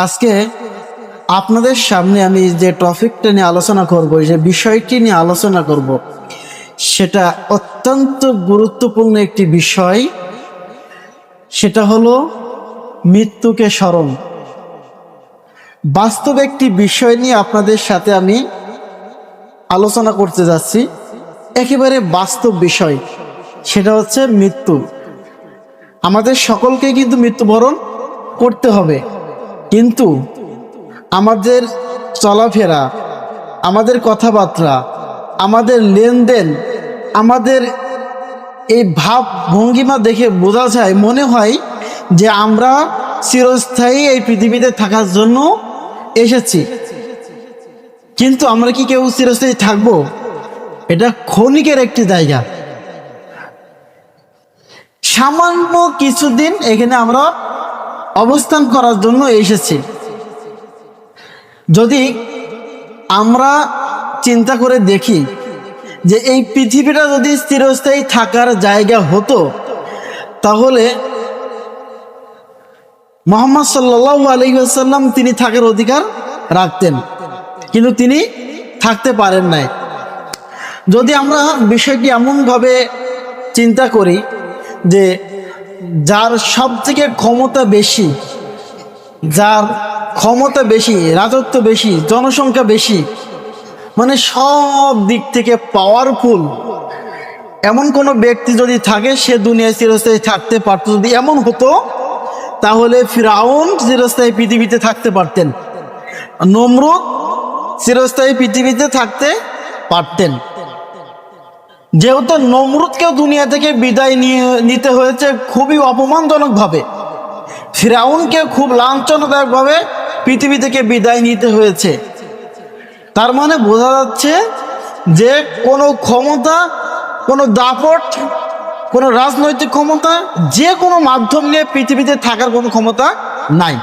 আজকে আপনাদের সামনে আমি যে টপিকটা নিয়ে আলোচনা করব, যে বিষয়টি নিয়ে আলোচনা করব, সেটা অত্যন্ত গুরুত্বপূর্ণ একটি বিষয়। সেটা হলো মৃত্যুকে স্মরণ। বাস্তব একটি বিষয় নিয়ে আপনাদের সাথে আমি আলোচনা করতে যাচ্ছি, একেবারে বাস্তব বিষয়। সেটা হচ্ছে মৃত্যু। আমাদের সকলকে কিন্তু মৃত্যুবরণ করতে হবে, কিন্তু আমাদের চলাফেরা, আমাদের কথাবার্তা, আমাদের লেনদেন, আমাদের এই ভাব ভঙ্গিমা দেখে বোঝা যায়, মনে হয় যে আমরা চিরস্থায়ী এই পৃথিবীতে থাকার জন্য এসেছি। কিন্তু আমরা কি কেউ চিরস্থায়ী থাকবো? এটা ক্ষণিকের একটি জায়গা। সামান্য কিছুদিন এখানে আমরা অবস্থান করার জন্য এসেছি। যদি আমরা চিন্তা করে দেখি যে এই পৃথিবীটা যদি চিরস্থায়ী থাকার জায়গা হতো, তাহলে মুহাম্মদ সাল্লাল্লাহু আলাইহি ওয়াসাল্লাম তিনি থাকার অধিকার রাখতেন, কিন্তু তিনি থাকতে পারেন নাই। যদি আমরা বিষয়টি এমনভাবে চিন্তা করি যে যার সব থেকে ক্ষমতা বেশি, যার ক্ষমতা বেশি, রাজত্ব বেশি, জনসংখ্যা বেশি, মানে সব দিক থেকে পাওয়ারফুল এমন কোনো ব্যক্তি যদি থাকে, সে দুনিয়ায় চিরস্থায়ী থাকতে পারত। যদি এমন হতো, তাহলে ফিরআউন চিরস্থায়ী পৃথিবীতে থাকতে পারতেন, নমরুদ চিরস্থায়ী পৃথিবীতে থাকতে পারতেন। যেহেতু নমরুদকেও দুনিয়া থেকে বিদায় নিতে হয়েছে খুবই অপমানজনকভাবে, ফিরআউনকে খুব লাঞ্ছনাদায়কভাবে পৃথিবী থেকে বিদায় নিতে হয়েছে। তার মানে বোঝা যাচ্ছে যে কোনো ক্ষমতা, কোনো দাপট, কোনো রাজনৈতিক ক্ষমতা, যে কোনো মাধ্যম নিয়ে পৃথিবীতে থাকার কোনো ক্ষমতা নাই।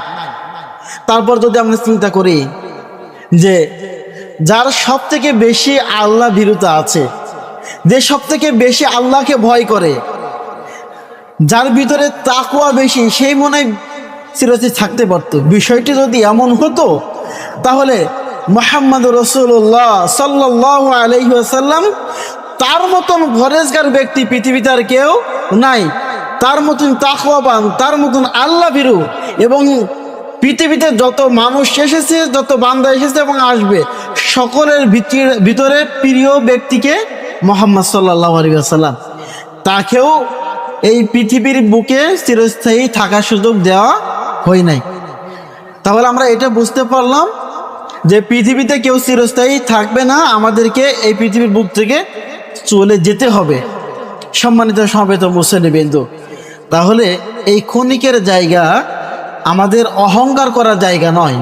তারপর যদি আমরা চিন্তা করি যে যার সব থেকে বেশি আল্লাহ ভীরুতা আছে, যে সব থেকে বেশি আল্লাহকে ভয় করে, যার ভিতরে তাকওয়া বেশি, সেই মনে হয় চিরস্থায়ী থাকতে পারত। বিষয়টি যদি এমন হতো, তাহলে মুহাম্মদ রাসূলুল্লাহ সাল্লাল্লাহু আলাইহি ওয়াসাল্লাম, তার মতন পরহেজগার ব্যক্তি পৃথিবীতে আর কেউ নাই, তার মতন তাকওয়াবান, তার মতন আল্লাহ ভীরু। এবং পৃথিবীতে যত মানুষ এসেছে, যত বান্দা এসেছে এবং আসবে, সকলের ভিতরে প্রিয় ব্যক্তিকে মুহাম্মদ সাল্লাল্লাহু আলাইহি ওয়াসাল্লাম, তাকেও এই পৃথিবীর বুকে চিরস্থায়ী থাকার সুযোগ দেওয়া হয় নাই। তাহলে আমরা এটা বুঝতে পারলাম যে পৃথিবীতে কেউ চিরস্থায়ী থাকবে না, আমাদেরকে এই পৃথিবীর বুক থেকে চলে যেতে হবে। সম্মানিত সমবেত মুসলিমবৃন্দ, তাহলে এই ক্ষণিকের জায়গা আমাদের অহংকার করার জায়গা নয়।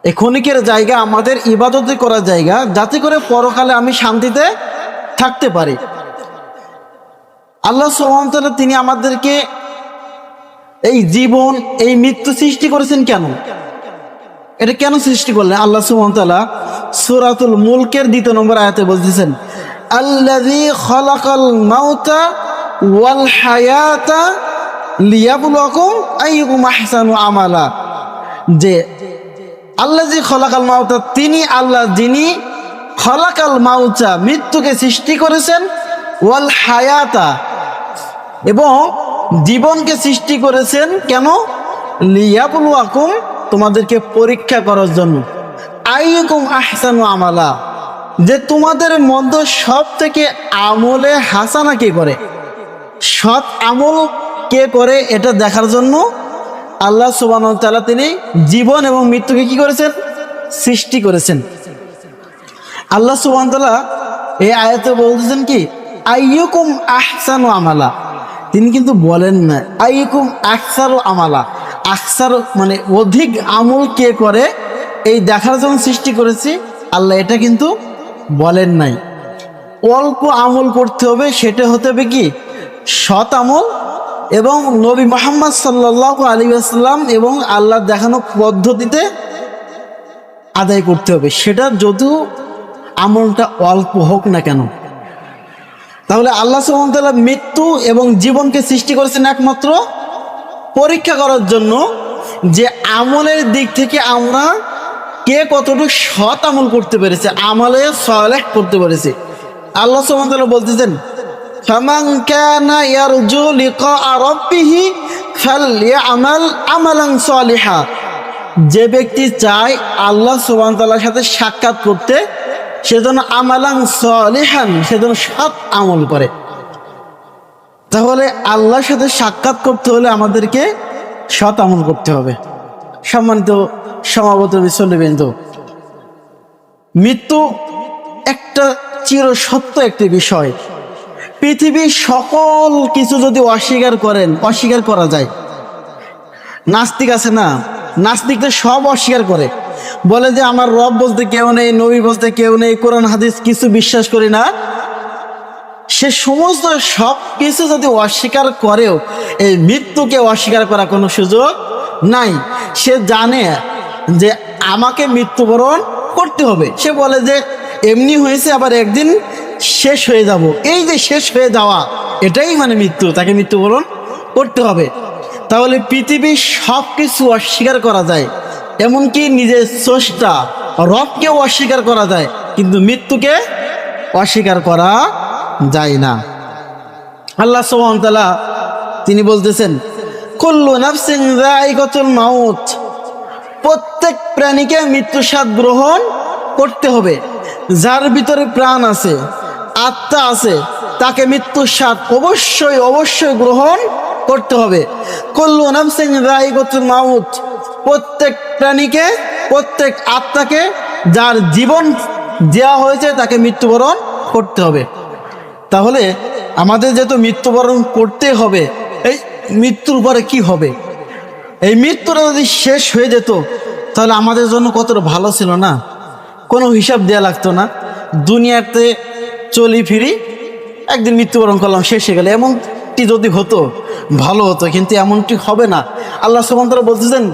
এই ক্ষণিকের জায়গা আমাদের ইবাদত করার জায়গা, যাতে করে পরকালে আমি শান্তিতে থাকতে পারি। আল্লাহ সুবহানাহু ওয়া তাআলা তিনি আমাদেরকে এই জীবন, এই মৃত্যু সৃষ্টি করেছেন কেন? এটা কেন সৃষ্টি করলেন? আল্লাহ সুবহানাহু ওয়া তাআলা সূরাতুল মুলকের 2 নম্বর আয়াতে বলতেছেন, আল্লাযী খালাকাল মাউতা ওয়াল হায়াতা লিয়াবলুয়াকুম আইয়ুকুম আহসানু আমালা। যে আল্লাযী খালাকাল মাউতা, তিনি আল্লাহ যিনি খালাকাল মাউতা, মৃত্যুকে সৃষ্টি করেছেন, ওয়াল হায়াতা, এবং জীবনকে সৃষ্টি করেছেন। কেন? লিয়াবলুয়াকুম, তোমাদেরকে পরীক্ষা করার জন্য। আইয়ুকুম আহসানু আমালা, যে তোমাদের মধ্যে সব থেকে আমলে হাসানা কে করে, সৎ আমল কে করে, এটা দেখার জন্য আল্লাহ সুবহানাহু ওয়া তাআলা তিনি জীবন এবং মৃত্যুকে কি করেছেন? সৃষ্টি করেছেন। আল্লাহ সুবহানাহু ওয়া তাআলা এই আয়াতে বলতেছেন কি, আইয়ুকুম আহসানু আমালা। তিনি কিন্তু বলেন না আইয়ুকুম আকসারু আমালা। আকসার মানে অধিক আমল কে করে, এই দেখার জন্য সৃষ্টি করেছি, আল্লাহ এটা কিন্তু বলেন নাই। অল্প আমল করতে হবে, সেটা হতে হবে কি সৎ আমল, এবং নবী মুহাম্মদ সাল্লাল্লাহু আলাইহি ওয়াসাল্লাম এবং আল্লাহ দেখানো পদ্ধতিতে আদায় করতে হবে, সেটা যদিও আমলটা অল্প হোক না কেন। তাহলে আল্লাহ সুবহানাহু ওয়া তাআলা মৃত্যু এবং জীবনকে সৃষ্টি করেছেন একমাত্র পরীক্ষা করার জন্য, যে আমলের দিক থেকে আমরা কে কতটুকু সৎ আমল করতে পেরেছে, আমলে সালেহ করতে পেরেছে। আল্লাহ সুবহানাহু ওয়া তাআলা বলতেছেন, ফামান কানা ইয়ারজু লিকা রাব্বিহি ফালইআমাল আমালান সালিহা। যে ব্যক্তি চায় আল্লাহ সুবহানাহু ওয়া তাআলার সাথে সাক্ষাৎ করতে, সেজন্য আমালান সালিহান, সেজন্য সৎ আমল করে। তাহলে আল্লাহর সাথে সাক্ষাৎ করতে হলে আমাদেরকে সৎ আমল করতে হবে। সম্মানিত সমাগত বিশ্ববৃন্দ, মৃত্যু একটা চিরসত্য একটি বিষয়। পৃথিবীর সকল কিছু যদি অস্বীকার করা যায়, নাস্তিক আছে না, নাস্তিকদের সব অস্বীকার করে, বলে যে আমার রব বলতে কেউ নেই, নবী বলতে কেউ নেই, কোরআন হাদিস কিছু বিশ্বাস করি না। সে সমস্ত সব কিছু যদি অস্বীকার করেও এই মৃত্যুকে অস্বীকার করার কোনো সুযোগ নাই। সে জানে যে আমাকে মৃত্যুবরণ করতে হবে। সে বলে যে এমনি হয়েছে, আবার একদিন শেষ হয়ে যাব। এই যে শেষ হয়ে যাওয়া, এটাই মানে মৃত্যু, তাকে মৃত্যুবরণ করতে হবে। তাহলে পৃথিবীর সব কিছু অস্বীকার করা যায়, এমনকি নিজের স্রষ্টা রবকেও অস্বীকার করা যায়, কিন্তু মৃত্যুকে অস্বীকার করা যায় না। আল্লাহ সুবহানাহু ওয়া তাআলা তিনি বলতেছেন, কুল্লু নাফসিন যায়িকাতুল মাউত, প্রত্যেক প্রাণীকে মৃত্যু স্বাদ গ্রহণ করতে হবে। যার ভিতরে প্রাণ আছে, আত্মা আছে, তাকে মৃত্যু স্বাদ অবশ্যই অবশ্যই গ্রহণ করতে হবে। কুল্লু নাফসিন যায়িকাতুল মাউত, প্রত্যেক প্রাণীকে, প্রত্যেক আত্মাকে যার জীবন দেওয়া হয়েছে তাকে মৃত্যুবরণ করতে হবে। তাহলে আমাদের যেহেতু মৃত্যুবরণ করতে হবে, এই মৃত্যুর পরে কি হবে? এই মৃত্যুটা যদি শেষ হয়ে যেত তাহলে আমাদের জন্য কতটা ভালো ছিল না? কোনো হিসাব দেওয়া লাগতো না, দুনিয়াতে চলি ফিরি, একদিন মৃত্যুবরণ করলাম, শেষ হয়ে গেল। এমনটি যদি হতো ভালো হতো, কিন্তু এমনটি হবে না। আল্লাহ সুবহানাহু ওয়া তাআলা বলতেছেন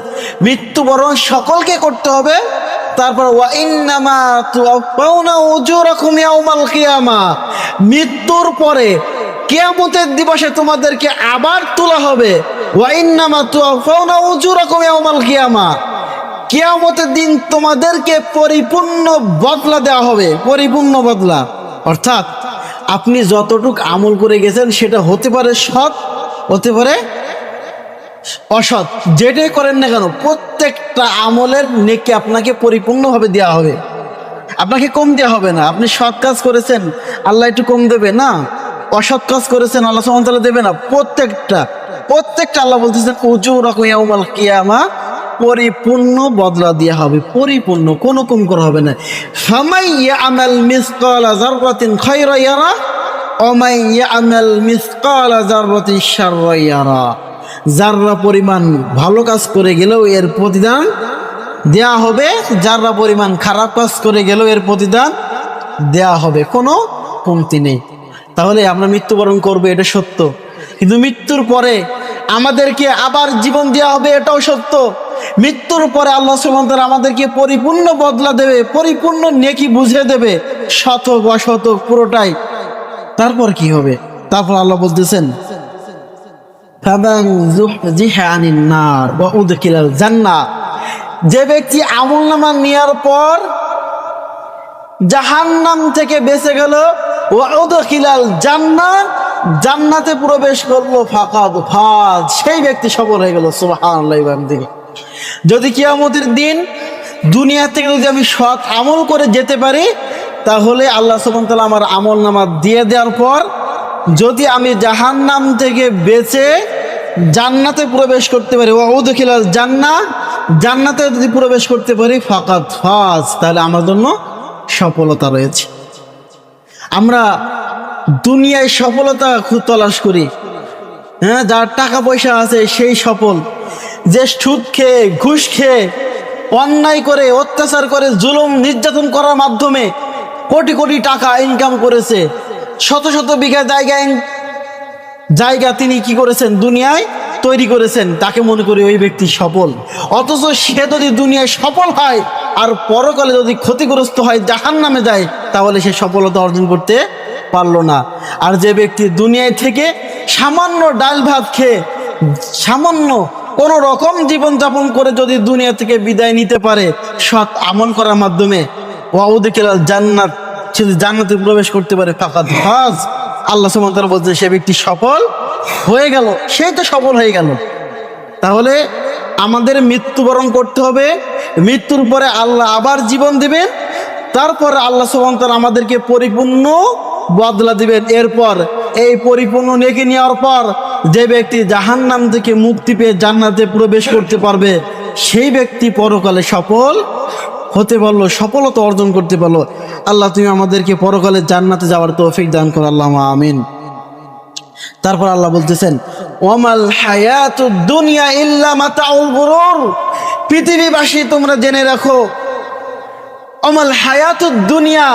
মৃত্যুবরণ সকলকে করতে হবে। তারপর ওয়া ইন্নামা তুওয়াফাউনা উজুরাকুম ইয়াউমাল কিয়ামা, মৃত্যুর পরে কিয়ামতের দিবসে তোমাদেরকে আবার তোলা হবে। ওয়া ইন্নামা তুওয়াফাউনা উজুরাকুম ইয়াউমাল কিয়ামা, কিয়ামতের দিন তোমাদেরকে পরিপূর্ণ বদলা দেওয়া হবে, পরিপূর্ণ বদলা। অর্থাৎ আপনি যতটুক আমল করে গেছেন সেটা হতে পারে সৎ, হতে পারে অসৎ, যেটাই করেন না কেন প্রত্যেকটা আমলের নেকি আপনাকে পরিপূর্ণভাবে দেওয়া হবে, আপনাকে কম দেওয়া হবে না। আপনি সৎ কাজ করেছেন, আল্লাহ একটু কম দেবে না। অসৎ কাজ করেছেন, আল্লাহ সুবহানাহু ওয়া তাআলা দেবে না। প্রত্যেকটা আল্লাহ বলতেছেন উজুরাকুম ইয়াউমাল কিয়ামা, পরিপূর্ণ বদলা দেওয়া হবে, পরিপূর্ণ, কোনো কম করা হবে না। ফামাই ইয়ামাল মিসকালা যাররাতিন খায়রা ইয়ারা ওয়া মাই ইয়ামাল মিসকালা যাররাতিন শাররা ইয়ারা, যাররা পরিমাণ ভালো কাজ করে গেলেও এর প্রতিদান দেয়া হবে, যাররা পরিমাণ খারাপ কাজ করে গেলেও এর প্রতিদান দেয়া হবে, কোনো কমতি নেই। তাহলে আমরা মৃত্যুবরণ করবো, এটা সত্য, কিন্তু মৃত্যুর পরে আমাদেরকে আবার জীবন দেওয়া হবে, এটাও সত্য। মৃত্যুর পরে আল্লাহ সুবহানাহু ওয়া তাআলা আমাদেরকে পরিপূর্ণ বদলা দেবে, পরিপূর্ণ নেকি বুঝে দেবে, শতক অশতক পুরোটাই। তারপর কি হবে? তারপর আল্লাহ বলতেছেন ফামান যুহজিহা আনিন নার ওয়া উদখিলাল জান্নাহ, যে ব্যক্তি আমলনামা নেওয়ার পর জাহান্নাম থেকে বেঁচে গেল, ওয়া উদখিলাল জান্নাহ, জান্নাতে প্রবেশ করলো, ফাকাদ ফাজ, সেই ব্যক্তি সফল হয়ে গেল। সুবহানাল্লাহি ওয়া বিহামদিহি। যদি কিয়ামতের দিন দুনিয়া থেকে যদি আমি সৎ আমল করে যেতে পারি, তাহলে আল্লাহ সুবহানাহু ওয়া তাআলা আমার আমলনামা দিয়ে দেওয়ার পর যদি আমি জাহান্নাম থেকে বেঁচে জান্নাতে প্রবেশ করতে পারি, ওয়া উদখিলাল জান্নাহ, জান্নাতে যদি প্রবেশ করতে পারি, ফাকাদ ফাজ, তাহলে আমার জন্য সফলতা রয়েছে। আমরা দুনিয়ায় সফলতা খুব তলাশ করি, হ্যাঁ, যার টাকা পয়সা আছে সেই সফল, যে সুদ খেয়ে, ঘুষ খেয়ে, অন্যায় করে, অত্যাচার করে, জুলুম নির্যাতন করার মাধ্যমে কোটি কোটি টাকা ইনকাম করেছে, শত শত বিঘা জায়গা তিনি কি করেছেন, দুনিয়ায় তৈরি করেছেন, তাকে মনে করি ওই ব্যক্তি সফল। অথচ সে যদি দুনিয়ায় সফল হয় আর পরকালে যদি ক্ষতিগ্রস্ত হয়, জাহান্নামে যায়, তাহলে সে সফলতা অর্জন করতে পারলো না। আর যে ব্যক্তি দুনিয়ায় থেকে সামান্য ডাল ভাত খেয়ে, সামান্য কোন রকম জীবনযাপন করে যদি দুনিয়া থেকে বিদায় নিতে পারে সৎ আমল করার মাধ্যমে, ওয়াউদিকেলাল জান্নাত, সে জান্নাতে প্রবেশ করতে পারে, ফাকাদ ফাজ, আল্লাহ সুবহানাহু ওয়া তাআলা বলছে সে ব্যক্তি সফল হয়ে গেল, সেই তো সফল হয়ে গেল। তাহলে আমাদের মৃত্যুবরণ করতে হবে, মৃত্যুর পরে আল্লাহ আবার জীবন দিবেন, তারপর আল্লাহ সুবহানাহু ওয়া তাআলা আমাদেরকে পরিপূর্ণ বদলা দিবেন। এরপর এই পরিপূর্ণ নেকি নেওয়ার পর যে ব্যক্তি জাহান্নাম থেকে মুক্তি পেয়ে জান্নাতে প্রবেশ করতে পারবে, সেই ব্যক্তি পরকালে সফল হতে পারলো, সফলতা অর্জন করতে পারলো। আল্লাহ তুমি আমাদেরকে পরকালে জান্নাতে যাওয়ার তৌফিক দান করো, আল্লাহুম্মা আমিন। তারপর আল্লাহ বলতেছেন, ওয়ামাল হায়াতুদ দুনিয়া ইল্লা মাতাউল গুরুর, পৃথিবীবাসী তোমরা জেনে রাখো, ওয়ামাল হায়াতুদ দুনিয়া,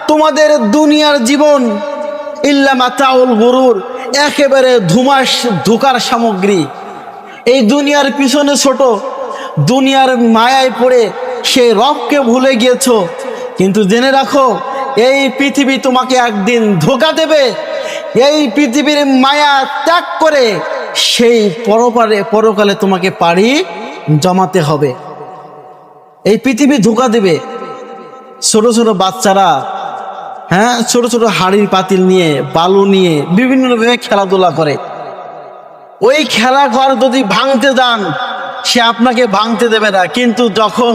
তোমাদের দুনিয়ার জীবন, ইল্লা মাতাউল গুরুর, একেবারে ধোঁকার সামগ্রী। এই দুনিয়ার পিছনে ছোট, দুনিয়ার মায়ায় পড়ে সেই রবকে ভুলে গিয়েছো, কিন্তু জেনে রাখো এই পৃথিবী তোমাকে একদিন ধোঁকা দেবে। এই পৃথিবীর মায়া ত্যাগ করে সেই পরকালে তোমাকে পাড়ি জমাতে হবে। এই পৃথিবী ধোঁকা দেবে। ছোট ছোট বাচ্চারা, হ্যাঁ, ছোট ছোট হাড়ির পাতিল নিয়ে, বালু নিয়ে বিভিন্নভাবে খেলাধুলা করে। ওই খেলাঘর যদি ভাঙতে যান, সে আপনাকে ভাঙতে দেবে না, কিন্তু যখন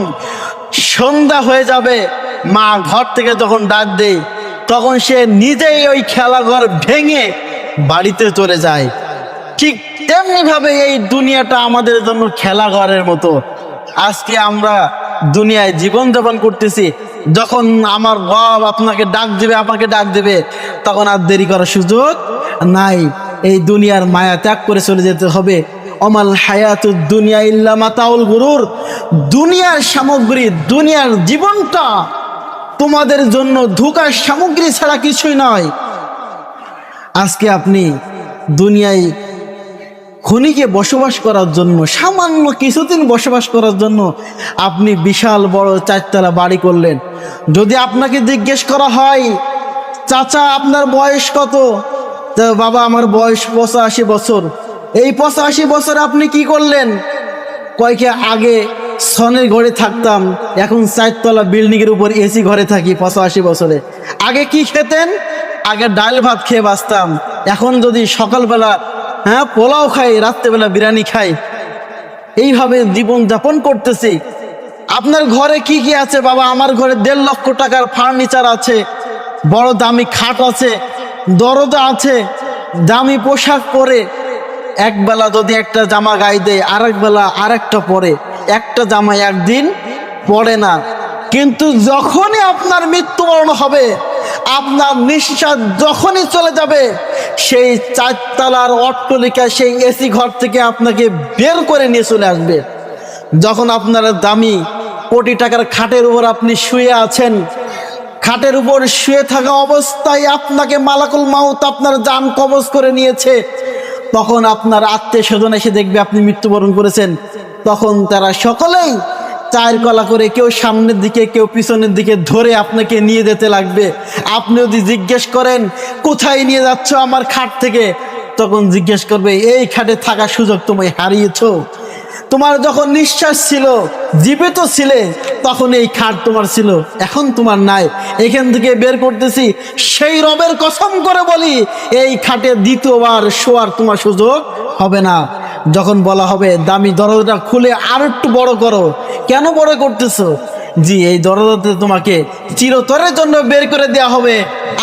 সন্ধ্যা হয়ে যাবে, মা ঘর থেকে যখন ডাক দেয়, তখন সে নিজেই ওই খেলাঘর ভেঙে বাড়িতে চলে যায়। ঠিক তেমনি ভাবে এই দুনিয়াটা আমাদের জন্য খেলাঘরের মতো। আজকে আমরা দুনিয়ায় জীবনযাপন করতেছি, যখন আমার রব আপনাকে ডাক দেবে, আমাকে ডাক দেবে, তখন আর দেরি করার সুযোগ নাই। এই দুনিয়ার মায়া ত্যাগ করে চলে যেতে হবে। অমাল হায়াতুদ দুনিয়া ইল্লা মাতাউল গুরুর, দুনিয়ার সামগ্রী, দুনিয়ার জীবনটা তোমাদের জন্য ধোঁকার সামগ্রী ছাড়া কিছুই নয়। আজকে আপনি দুনিয়ায় ক্ষণিকে বসবাস করার জন্য, সামান্য কিছুদিন বসবাস করার জন্য আপনি বিশাল বড় 4 তলা বাড়ি করলেন। যদি আপনাকে জিজ্ঞেস করা হয়, চাচা আপনার বয়স কত? বাবা আমার বয়স 85 বছর। এই 85 বছর আপনি কি করলেন? কয়েকে আগে সনের ঘরে থাকতাম, এখন 4 তলা বিল্ডিং এর উপর এসি ঘরে থাকি 85 বছরে। আগে কি খেতেন? আগে ডাল ভাত খেয়ে বাঁচতাম। এখন যদি সকালবেলা পোলাও খাই, রাত্রেবেলা বিরিয়ানি খাই, এইভাবে জীবন যাপন করতেছি। আপনার ঘরে কি কি আছে? বাবা আমার ঘরে 1.5 লক্ষ টাকার ফার্নিচার আছে, বড় দামি খাট আছে, দরজা আছে, দামি পোশাক পরে, একবেলা যদি একটা জামা গায়ে দেয়, আরেক বেলা আরেকটা পরে, একটা জামা একদিন পরে না। কিন্তু যখনই আপনার মৃত্যুবরণ হবে, আপনার নিঃশ্বাস যখনই চলে যাবে, সেই 4 তলার অট্টালিকা, সেই এসি ঘর থেকে আপনাকে বের করে নিয়ে চলে আসবে। যখন আপনার দামি কোটি টাকার খাটের উপর আপনি শুয়ে আছেন, খাটের উপর শুয়ে থাকা অবস্থায় আপনাকে মালাকুল মাউত আপনার জান কবজ করে নিয়েছে, তখন আপনার আত্মীয় স্বজন এসে দেখবে আপনি মৃত্যুবরণ করেছেন। তখন তারা সকলেই 4 কলা করে, কেউ সামনের দিকে, কেউ পিছনের দিকে ধরে আপনাকে নিয়ে যেতে লাগবে। আপনি যদি জিজ্ঞেস করেন কোথায় নিয়ে যাচ্ছ আমার খাট থেকে, তখন জিজ্ঞেস করবে এই খাটে থাকার সুযোগ তুমি হারিয়েছো। তোমার যখন নিঃশ্বাস ছিল, জীবিত ছিলে, তখন এই খাট তোমার ছিল, এখন তোমার নাই। এখান থেকে বের করতেছি, সেই রবের কসম করে বলি, এই খাটে দ্বিতীয়বার শোয়ার তোমার সুযোগ হবে না। যখন বলা হবে দামি দরজাটা খুলে আর একটু বড় করো, কেন বড় করতেছো? জি, এই দরজাতে তোমাকে চিরতরের জন্য বের করে দেওয়া হবে,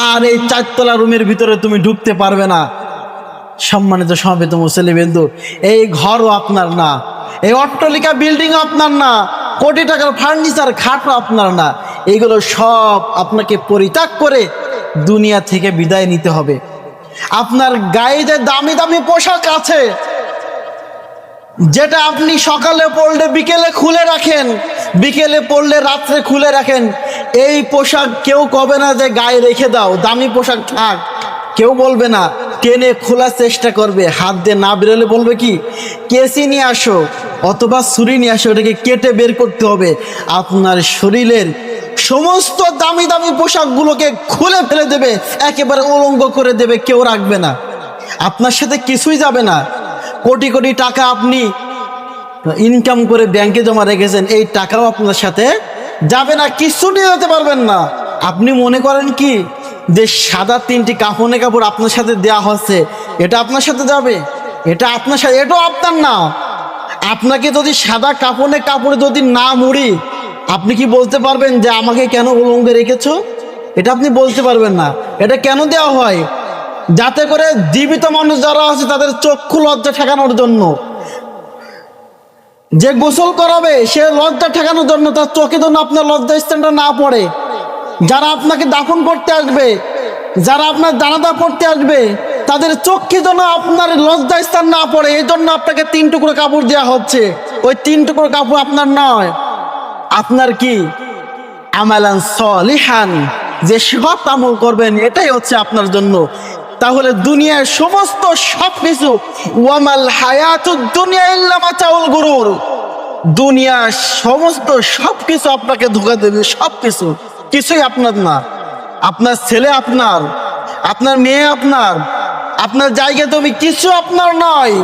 আর এই 4 তলা রুমের ভিতরে তুমি ঢুকতে পারবে না। সম্মানিত সমবেত মুসলিমবৃন্দ, এই ঘরও আপনার না, এই অট্টালিকা বিল্ডিংও আপনার না, কোটি টাকার ফার্নিচার খাটও আপনার না। এগুলো সব আপনাকে পরিত্যাগ করে দুনিয়া থেকে বিদায় নিতে হবে। আপনার গায়ে যে দামি দামি পোশাক আছে, যেটা আপনি সকালে পরলে বিকেলে খুলে রাখেন, বিকেলে পরলে রাত্রে খুলে রাখেন, এই পোশাক কেউ কবে না যে গায়ে রেখে দাও, দামি পোশাক থাক, কেউ বলবে না। টেনে খোলার চেষ্টা করবে, হাত দিয়ে না বেরোলে বলবে কি কেসি নিয়ে আসো অথবা ছুরি নিয়ে আসো, ওটাকে কেটে বের করতে হবে। আপনার শরীরের সমস্ত দামি দামি পোশাকগুলোকে খুলে ফেলে দেবে, একেবারে উলঙ্গ করে দেবে, কেউ রাখবে না, আপনার সাথে কিছুই যাবে না। কোটি কোটি টাকা আপনি ইনকাম করে ব্যাংকে জমা রেখেছেন, এই টাকাও আপনার সাথে যাবে না, কিছু নিয়ে যেতে পারবেন না। আপনি মনে করেন কি যে সাদা 3টি কাফনে কাপড় আপনার সাথে দেয়া হচ্ছে, এটা আপনার সাথে যাবে? এটা আপনার সাথে, এটাও আপনার না। আপনাকে যদি সাদা কাফনে কাপড়ে যদি না মুড়ি, আপনি কি বলতে পারবেন যে আমাকে কেন উলঙ্গে রেখেছো? এটা আপনি বলতে পারবেন না। এটা কেন দেওয়া হয়? যাতে করে জীবিত মানুষ যারা আছে তাদের চক্ষু লজ্জা ঠেকানোর জন্য। যে গোসল করাবে সে লজ্জা ঠেকানোর জন্য, তার চোখে যেন আপনার লজ্জা স্থানটা না পড়ে। যারা আপনাকে দাফন করতে আসবে, যারা আপনার জানাজা পড়তে আসবে, তাদের চোখে যেন আপনার লজ্জা স্থান না পড়ে, এই জন্য আপনাকে 3 টুকরো কাপড় দেওয়া হচ্ছে। ওই 3 টুকরো কাপড় আপনার নয়, আপনার কি আমালান সলিহান, যে সৎ আমল করবেন এটাই হচ্ছে আপনার জন্য। তাহলে দুনিয়ার সমস্ত সবকিছু, ওয়ামাল হায়াতুদ দুনিয়া ইল্লা মাতাউল গুরুর, দুনিয়ার সমস্ত সবকিছু আপনাকে ধোঁকা দেবে। সবকিছু, কিছুই আপনার না। আপনার ছেলে আপনার, আপনার মেয়ে আপনার, আপনার জায়গা তুমি কিছু আপনার নয়।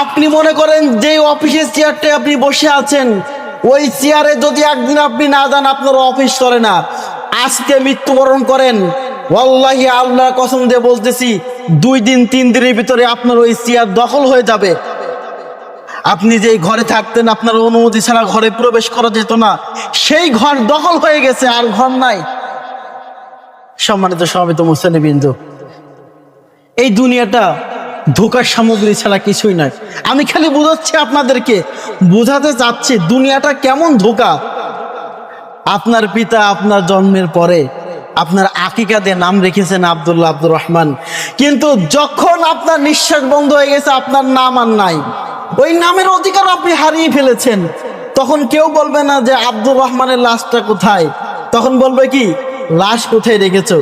আপনি মনে করেন যে অফিসের চেয়ারটায় আপনি বসে আছেন, ওই চেয়ারে যদি একদিন আপনি না যান, আপনার অফিস চলে না। আজকে মৃত্যুবরণ করেন, ওয়াল্লাহি আল্লাহর কসম দিয়ে বলতেছি, 2 দিন 3 দিনের ভিতরে আপনার ওই চেয়ার দখল হয়ে যাবে। আপনি যেই ঘরে থাকতেন, আপনার অনুমতি ছাড়া ঘরে প্রবেশ করা যেত না, সেই ঘর দখল হয়ে গেছে, আর ঘর নাই। সম্মানিত সমাবেত মুসলিমবৃন্দ, এই দুনিয়াটা ধোঁকার সামগ্রী ছাড়া কিছুই নয়। আমি খালি বোঝাচ্ছি আপনাদেরকে, বোঝাতে চাচ্ছি দুনিয়াটা কেমন ধোঁকা। আপনার পিতা আপনার জন্মের পরে আপনার আকিকা দিয়ে নাম রেখেছেন আব্দুল্লাহ, আব্দুর রহমান, কিন্তু যখন আপনার নিঃশ্বাস বন্ধ হয়ে গেছে, আপনার নাম আর নাই, ওই নামের অধিকার আপনি হারিয়ে ফেলেছেন। তখন কেউ বলবে না যে আব্দুর রহমানের লাশটা কোথায়, তখন বলবে কি লাশ কোথায় রেখেছো?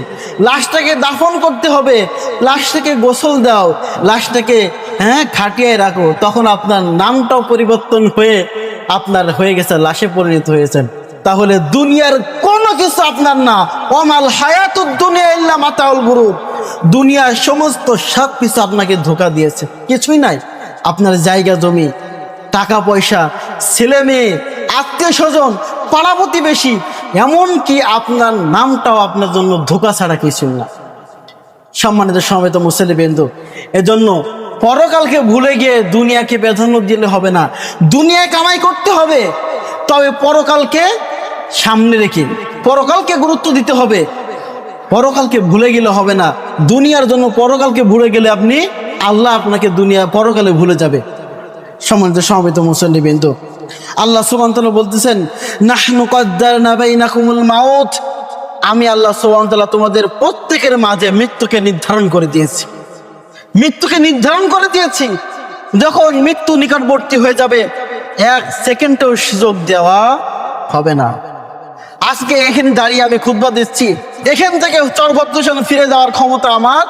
লাশটাকে দাফন করতে হবে, লাশটাকে গোসল দাও, লাশটাকে খাটিয়ে রাখো। তখন আপনার নামটাও পরিবর্তন হয়ে আপনার হয়ে গেছে, লাশে পরিণত হয়েছেন। তাহলে দুনিয়ার কোনো কিছু আপনার না। ওমাল হায়াতুদ দুনিয়া ইল্লা মাতাউল গুরুর, দুনিয়ার সমস্ত সব কিছু আপনাকে ধোঁকা দিয়েছে, কিছুই নাই। আপনার জায়গা জমি, টাকা পয়সা, ছেলে মেয়ে, আত্মীয় স্বজন, পাড়া প্রতিবেশী, এমনকি আপনার নামটাও আপনার জন্য ধোঁকা ছাড়া কিছুই না। সম্মানিত সমবেত মুসলিমবৃন্দ, এজন্য পরকালকে ভুলে গিয়ে দুনিয়াকে প্রাধান্য দিলে হবে না। দুনিয়ায় কামাই করতে হবে, তবে পরকালকে সামনে রেখে পরকালকে গুরুত্ব দিতে হবে। পরকালকে ভুলে গেলে হবে না। দুনিয়ার জন্য পরকালকে ভুলে গেলে আপনি, আল্লাহ আপনাকে দুনিয়া পরকালে ভুলে যাবে। সম্মানিত সমবেত মুসলিমবৃন্দ, আল্লাহ সুবহানাহু ওয়া তাআলা বলতেছেন, নাহনু কদ্দারনা বাইনাকুমুল মাউত, আমি আল্লাহ সুবহানাহু ওয়া তাআলা তোমাদের প্রত্যেকের মাঝে মৃত্যুকে নির্ধারণ করে দিয়েছি। মৃত্যুকে নির্ধারণ করে দিয়েছি। যখন মৃত্যু নিকটবর্তী হয়ে যাবে, 1 সেকেন্ডও সুযোগ দেওয়া হবে না। আজকে এখানে দাঁড়িয়ে আমি খুতবা দিচ্ছি, এখান থেকে চরবদ্দশন ফিরে যাওয়ার ক্ষমতা আমার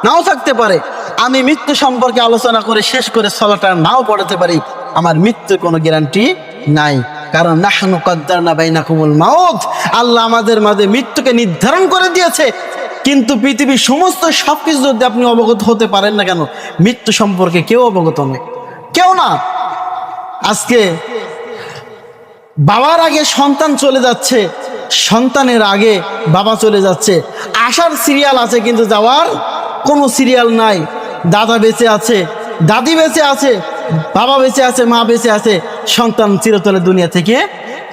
নাও থাকতে পারে। আমি মৃত্যু সম্পর্কে আলোচনা করে শেষ করে সলাটা নাও পড়াতে পারি, আমার মৃত্যুর কোনো গ্যারান্টি নাই। কারণ নাহনু কদ্দারনা বাইনাকুমুল মাউত, আল্লাহ আমাদের মাঝে মৃত্যুকে নির্ধারণ করে দিয়েছে। কিন্তু পৃথিবীর সমস্ত সবকিছু যদি আপনি অবগত হতে পারেন না কেন, মৃত্যু সম্পর্কে কেউ অবগত নয়, কেউ না। আজকে বাবার আগে সন্তান চলে যাচ্ছে, সন্তানের আগে বাবা চলে যাচ্ছে। আসার সিরিয়াল আছে কিন্তু যাওয়ার কোনো সিরিয়াল নাই। দাদা বেঁচে আছে, দাদি বেঁচে আছে, বাবা বেঁচে আছে, মা বেঁচে আছে, সন্তান চিরতরে দুনিয়া থেকে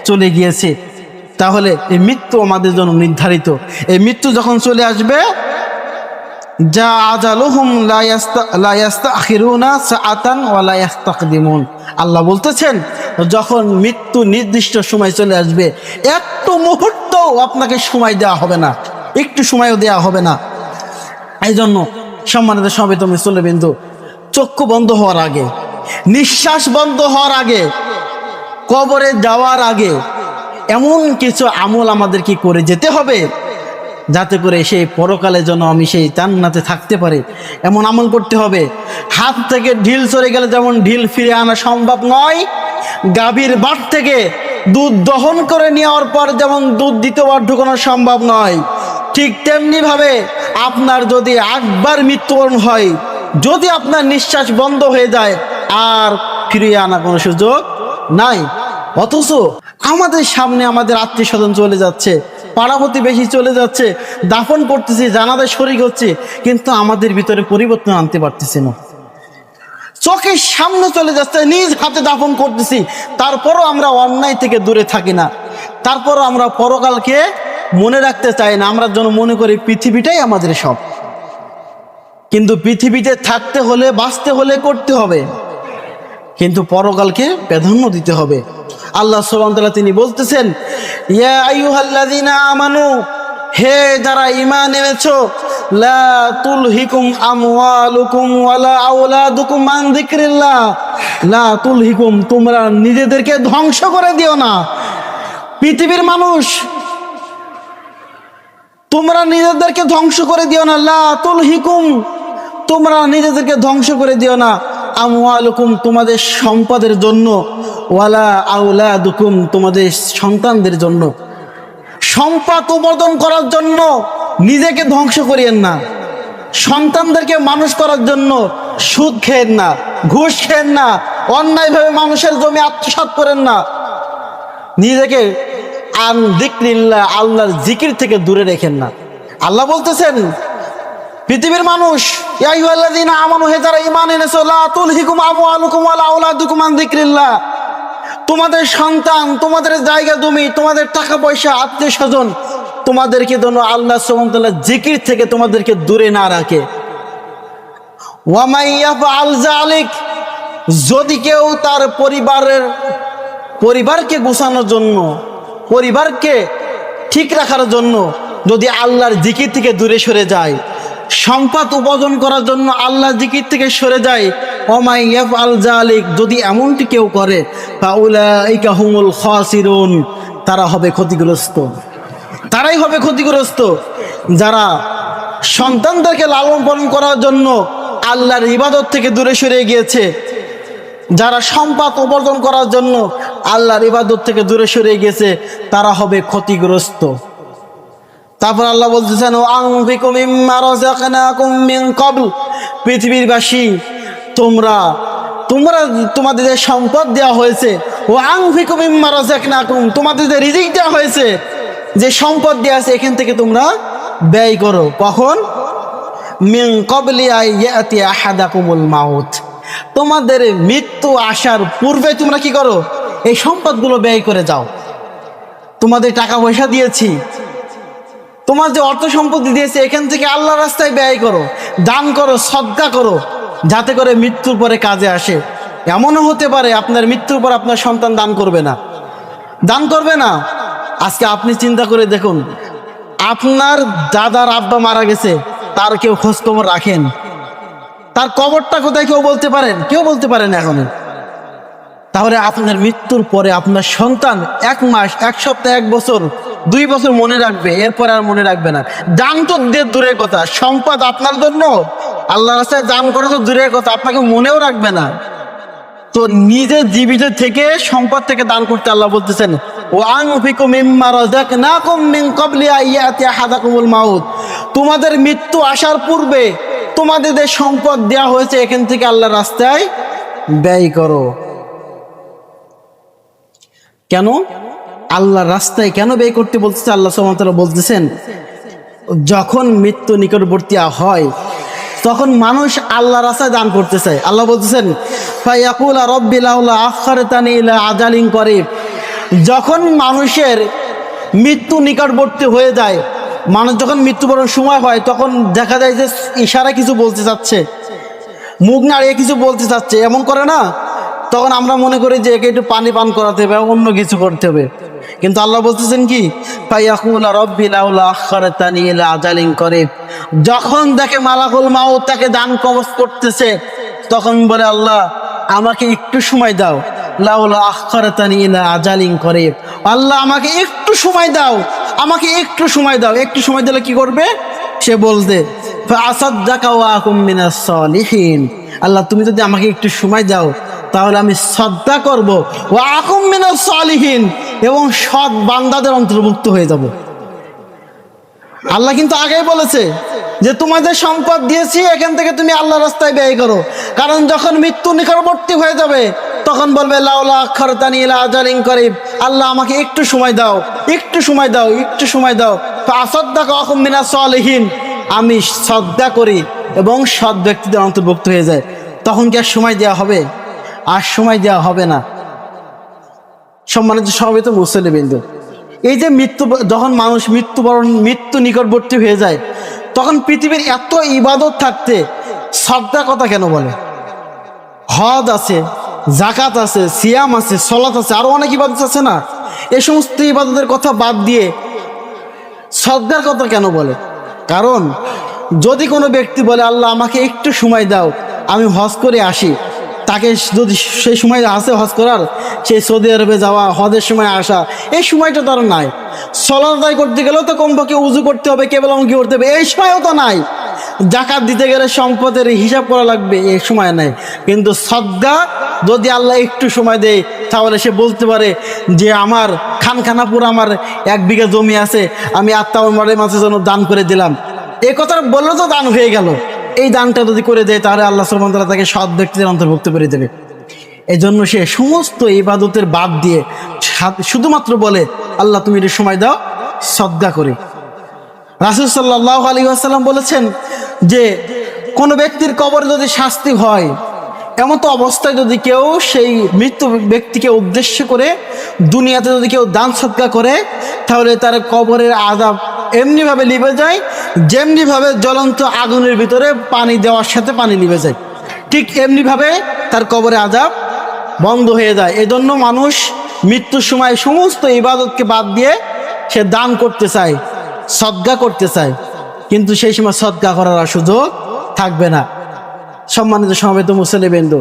চলে গিয়েছে। তাহলে এই মৃত্যু আমাদের জন্য নির্ধারিত। এই মৃত্যু যখন চলে আসবে, যা আজালুহুম লা ইস্তাখিরুনা সাআতান ওয়া লা ইস্তাকদিমুন, আল্লাহ বলতেছেন যখন মৃত্যু নির্দিষ্ট সময় চলে আসবে, একটু মুহূর্ত আপনাকে সময় দেওয়া হবে না, একটু সময়ও দেওয়া হবে না। এই জন্য সম্মানিত সমবেত মুসলিমবৃন্দ, চক্ষু বন্ধ হওয়ার আগে, নিঃশ্বাস বন্ধ হওয়ার আগে, কবরে যাওয়ার আগে এমন কিছু আমল আমাদের কি করে যেতে হবে, যাতে করে সেই পরকালে যেন আমি সেই জান্নাতে থাকতে পারি, এমন আমল করতে হবে। হাত থেকে ঢিল চলে গেলে যেমন ঢিল ফিরে আনা সম্ভব নয়, গাভীর বাট থেকে দুধ দহন করে নেওয়ার পর যেমন দুধ দ্বিতীয়বার ঢুকানো সম্ভব নয়, ঠিক তেমনি ভাবে আপনার যদি একবার মৃত্যুবরণ হয়, যদি আপনার নিঃশ্বাস বন্ধ হয়ে যায়, আর ফিরিয়ে আনার কোনো সুযোগ নাই। অথচ আমাদের সামনে আমাদের আত্মীয় স্বজন চলে যাচ্ছে, পাড়া প্রতিবেশী চলে যাচ্ছে, দাফন করতেছি, জানাজায় শরীক হচ্ছে, কিন্তু আমাদের ভিতরে পরিবর্তন আনতে পারতেছি না। চোখের সামনে চলে যাচ্ছে, নিজ হাতে দাফন করতেছি, তারপরও আমরা অন্যায় থেকে দূরে থাকি না, তারপরও আমরা পরকালকে মনে রাখতে চাই না। আমরা যেন মনে করি পৃথিবীটাই আমাদের সব। কিন্তু পৃথিবীতে থাকতে হলে, বাঁচতে হলে করতে হবে, কিন্তু পরকালকে প্রাধান্য দিতে হবে। আল্লাহ সুবহানাহু ওয়া তাআলা তিনি বলতেছেন, ইয়া আইয়ুহাল্লাযীনা আমানু, হে যারা ঈমান এনেছো, লা তুলহিকুম আমওয়ালুকুম ওয়ালা আওলাদুকুম আন যিকরিল্লাহ। লা তুলহিকুম, তোমরা নিজেদেরকে ধ্বংস করে দিও না। পৃথিবীর মানুষ, তোমরা নিজেদেরকে ধ্বংস করে দিও না। লা তুলহিকুম, তোমরা নিজেদেরকে ধ্বংস করে দিও না। আমওয়ালুকুম, তোমাদের সম্পদের জন্য, ওয়ালা আওলাদুকুম, তোমাদের সন্তানদের জন্য। সম্পদ উপার্জন করার জন্য নিজেকে ধ্বংস করিয়েন না। সন্তানদেরকে মানুষ করার জন্য সুদ খেয়েন না, ঘুষ খেয়েন না, অন্যায়ভাবে মানুষের জমি আত্মসাৎ করেন না। নিজেকে আন যিকরিল্লাহ, আল্লাহর জিকির থেকে দূরে রেখেন না। আল্লাহ বলতেছেন, পৃথিবীর মানুষ, ইয়া আইয়ুহাল্লাযীনা আমানু, হে যারা ঈমান এনেছো, লা তুলহিকুম আমওয়ালুকুম ওয়ালা আওলাদুকুম আন যিকরিল্লাহ। তোমাদের সন্তান, তোমাদের জায়গা জমি, তোমাদের টাকা পয়সা, আত্মীয় স্বজন, তোমাদেরকে যেন আল্লাহ সুবহানাহু ওয়া তাআলা জিকির থেকে তোমাদেরকে দূরে না রাখে। ওয়া মান ইয়াফআল যালিক, যদি কেউ তার পরিবারকে গোছানোর জন্য, পরিবারকে ঠিক রাখার জন্য যদি আল্লাহর জিকির থেকে দূরে সরে যায়, সম্পদ উপার্জন করার জন্য আল্লাহর জিকির থেকে সরে যায়, ওমাই ইয়াফআল যালিক, যদি এমনটি কেউ করে, ফাউলাইকা হুমুল খাসিরুন, তারা হবে ক্ষতিগ্রস্ত। তারাই হবে ক্ষতিগ্রস্ত যারা সন্তানদেরকে লালন পালন করার জন্য আল্লাহর ইবাদত থেকে দূরে সরে গিয়েছে, যারা সম্পদ উপার্জন করার জন্য আল্লাহর ইবাদত থেকে দূরে সরে গিয়েছে, তারা হবে ক্ষতিগ্রস্ত। তারপর আল্লাহ বলতেছেন, ও আনফিকু মিম্মা রাযাকনাকুম মিন ক্বাবল, পৃথিবীবাসী, তোমরা তোমাদের যে সম্পদ দেওয়া হয়েছে, ও আনফিকু মিম্মা রাযাকনাকুম, তোমাদের যে রিজিক দেওয়া হয়েছে, যে সম্পদ দেওয়া আছে, এখান থেকে তোমরা ব্যয় করো। কখন? মিন ক্বাবলি আইয়াতি আহাদাকুমুল মাউত, তোমাদের মৃত্যু আসার পূর্বে তোমরা কি করো? এই সম্পদগুলো ব্যয় করে যাও। তোমাদের টাকা পয়সা দিয়েছি, তোমার যে অর্থ সম্পত্তি দিয়েছে, এখান থেকে আল্লাহর রাস্তায় ব্যয় করো, দান করো, সদকা করো, যাতে করে মৃত্যুর পরে কাজে আসে। এমনও হতে পারে আপনার মৃত্যুর পর আপনার সন্তান দান করবে না। আজকে আপনি চিন্তা করে দেখুন, আপনার দাদার আব্বা মারা গেছে, তার কেউ খোঁজখবর রাখেন? তার কবরটা কোথায় কেউ বলতে পারেন? কেউ বলতে পারেন এখন। তাহলে আপনার মৃত্যুর পরে আপনার সন্তান 1 মাস, 1 সপ্তাহ, 1 বছর, 2 বছর মনে রাখবে, এরপর আর মনে রাখবে না। দান তো দূরের কথা, সম্পদ আপনার জন্য আল্লাহর রাস্তায় দান করা তো দূরের কথা, আপনাকে মনেও রাখবে না। তো নিজের জীবিত থেকে, সম্পদ থেকে দান করতে আল্লাহ বলতেছেন, ওয়া আনফিকু মিম্মা রাযাকনাকুম মিন ক্বাবলি আইয়াতি আহাদাকুমুল মাউত, তোমাদের মৃত্যু আসার পূর্বে তোমাদের যে সম্পদ দেওয়া হয়েছে, এখান থেকে আল্লাহর রাস্তায় ব্যয় করো। কেন আল্লাহর রাস্তায় কেন ব্যয় করতে বলতেছে? আল্লাহ সুবহানাহু ওয়া তাআলা বলতেছেন, যখন মৃত্যু নিকটবর্তী হয়, তখন মানুষ আল্লাহর রাস্তায় দান করতে চায়। আল্লাহ বলতেছেন, ফায়াকুলা রাব্বি লাউলা আখারতানি ইলা আজালিন করিব, যখন মানুষের মৃত্যু নিকটবর্তী হয়ে যায়, মানুষ যখন মৃত্যুবরণ সময় হয়, তখন দেখা যায় যে ইশারা কিছু বলতে চাচ্ছে, মুখ নাড়িয়ে কিছু বলতে চাচ্ছে, এমন করে না? তখন আমরা মনে করি যে একে একটু পানি পান করাতে হবে, অন্য কিছু করতে হবে। কিন্তু আল্লাহ বলতেছেন কি, ফায়াকুলা রাব্বি লাউলা আখারতানি ইলা আজালিন করিব, যখন দেখে মালাকুল মাউত তাকে দান কবজ করতেছে, তখন বলে, আল্লাহ আমাকে একটু সময় দাও, লাউলা আখারতানি ইলা আজালিন করিব, আল্লাহ আমাকে একটু সময় দাও, আমাকে একটু সময় দাও। একটু সময় দিলে কি করবে? সে বলতে, ফাআসাদদাকা ওয়া আকুম মিনাস সালিহিন, আল্লাহ তুমি যদি আমাকে একটু সময় দাও, তাহলে আমি সাদকা করব, ওয়া আকুম মিনাস সালিহিন, এবং সৎ বান্দাদের অন্তর্ভুক্ত হয়ে যাব। আল্লাহ কিন্তু আগেই বলেছে, যে তোমাদের সম্পদ দিয়েছি, এখান থেকে তুমি আল্লাহ রাস্তায় ব্যয় করো। কারণ যখন মৃত্যু নিকটবর্তী হয়ে যাবে তখন বলবে লাউলা আখারতানি ইলা আজালিন করিব, আল্লাহ আমাকে একটু সময় দাও, একটু সময় দাও, একটু সময় দাও। ফাআসাদদাকা ওয়া আকুম মিনাস সালিহিন, আমি সাদকা করি এবং সৎ ব্যক্তিদের অন্তর্ভুক্ত হয়ে যায়। তখন কি আর সময় দেওয়া হবে? আর সময় দেওয়া হবে না। সম্মানিত সভাপতি মুসল্লিবৃন্দ, এই যে যখন মানুষ মৃত্যু নিকটবর্তী হয়ে যায় তখন পৃথিবীর এত ইবাদত থাকতে সাদকা কথা কেন বলে? হজ আছে, জাকাত আছে, সিয়াম আছে, সলাত আছে, আরো অনেক ইবাদত আছে না? এই সমস্ত ইবাদতের কথা বাদ দিয়ে সাদকার কথা কেন বলে? কারণ যদি কোনো ব্যক্তি বলে আল্লাহ আমাকে একটু সময় দাও, আমি হজ করে আসি, তাকে যদি সেই সময় আসে হজ করার, সেই সৌদি আরবে যাওয়া, হজের সময় আসা, এই সময়টা তার নাই। সালাত আদায় করতে গেলেও তো কমপক্ষে উযু করতে হবে, কেবলামুখী করতে হবে, এই সময়ও তো নাই। জাকাত দিতে গেলে সম্পদের হিসাব করা লাগবে, এই সময় নাই। কিন্তু সাদকা যদি আল্লাহ একটু সময় দেয় তাহলে সে বলতে পারে যে আমার খানখানাপুর, আমার 1 বিঘা জমি আছে, আমি আত্মাউল মাঝের জন্য দান করে দিলাম। এই কথা বললে তো দান হয়ে গেল। এই দানটা যদি করে দেয় তাহলে আল্লাহ সুবহানাহু ওয়া তাআলা তাকে সৎ ব্যক্তিদের অন্তর্ভুক্ত করে দেবে। এই জন্য সে সমস্ত ইবাদতের বাদ দিয়ে শুধুমাত্র বলে আল্লাহ তুমি একটু সময় দাও, সাদকা করি। রাসূল সাল্লাল্লাহু আলাইহি ওয়াসাল্লাম বলেছেন যে কোনো ব্যক্তির কবরে যদি শাস্তি হয়, এমন তো অবস্থায় যদি কেউ সেই মৃত্যু ব্যক্তিকে উদ্দেশ্য করে দুনিয়াতে যদি কেউ দান সদকা করে, তাহলে তার কবরের আযাব এমনিভাবে লিভে যায় যেমনিভাবে জ্বলন্ত আগুনের ভিতরে পানি দেওয়ার সাথে পানি লিভে যায়, ঠিক এমনিভাবে তার কবরে আযাব বন্ধ হয়ে যায়। এজন্য মানুষ মৃত্যুর সময় সমস্ত ইবাদতকে বাদ দিয়ে সে দান করতে চায়, সদকা করতে চায়, কিন্তু সেই সময় সদকা করার আর সুযোগ থাকবে না। সম্মানিত সমবেত মুসল্লিবৃন্দ,